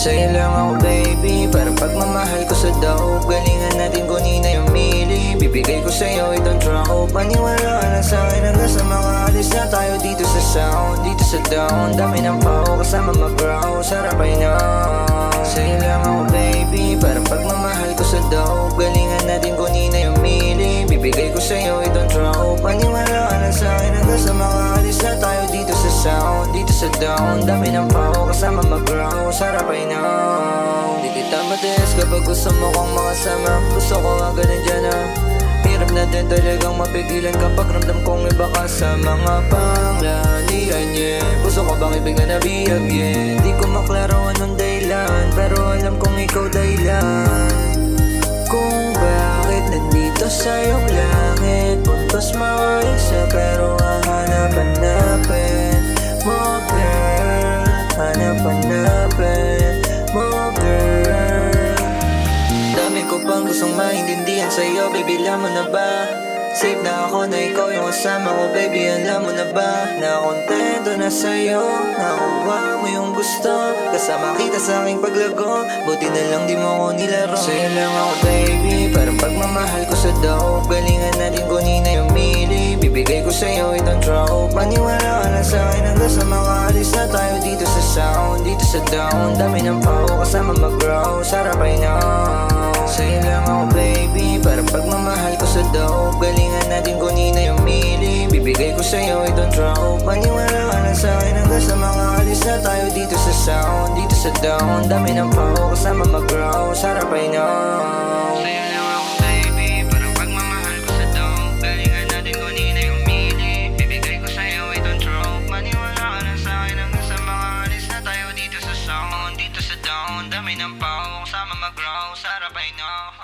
Sa'yo lang ako baby, para pagmamahal ko sa daw. Galingan natin kunin na yung mili. Bibigay ko sa'yo itong drop. Paniwala ka lang sa'kin hanggang sa mga alis na tayo dito sa sound. Dito sa down, dami ng pao kasama mag-grow. Sarap ay na. Sa'yo lang ako baby, para pagmamahal ko sa daw. Galingan natin kunin na yung mili. Bibigay ko sa'yo itong drop. Paniwala ka lang sa'kin hanggang sa mga alis na tayo dito sa sound. Dito sa down, dami ng pao kasama mag-grow. Sarap ay na. Di kita matiis kapag gusto mo kong makasama. Gusto ko agad nandiyan na. Hirap na din talagang mapigilan kapag ramdam kong iba ka sa mga panglanian, yeah. Puso ko bang ibig na nabiyag, yeah. Di ko maklaro anong dahilan, pero alam kong ikaw dahilan kung bakit nandito sa iyong langit. Puntos mga isa pero hahanap-hanapin mo, girl. Hanap-hanapin mo, girl. Dami ko pang gustong maintindihan sa'yo, baby, alam mo na ba? Safe na ako na ikaw yung kasama ko, baby, alam mo na ba? Na kontento na sa'yo, nakuha mo yung gusto. Kasama kita sa aking paglago, buti na lang di mo ko nilaro. Sa'yo lang ako baby, parang pagmamahal ko sa daw. Galingan natin kunin na yung mili. Bibigay ko sa'yo itong drop. Paniwala ka lang sa'kin hanggang sa mga alis na tayo dito sa sound. Dito sa down, dami ng pao kasama mag-grow. Sarap ay na. Sa'yo lang ako baby, para pagmamahal ko sa daw. Galingan natin kunin na yung mili. Bibigay ko sa'yo itong drop. Paniwala ka lang sa'kin hanggang sa mga alis na tayo dito sa sound. Dito sa down, dami ng pao kasama mag-grow. Sarap ay na. Sa'yo lang ako baby, para pagmamahal ko sa daw. Galingan natin kunin na yung mili. Bibigay ko sa'yo itong drop. Paniwala ka lang sa'kin hanggang sa mga alis na tayo dito sa sound. Dito sa down, dami ng pao kasama mag-grow. Sarap ay na.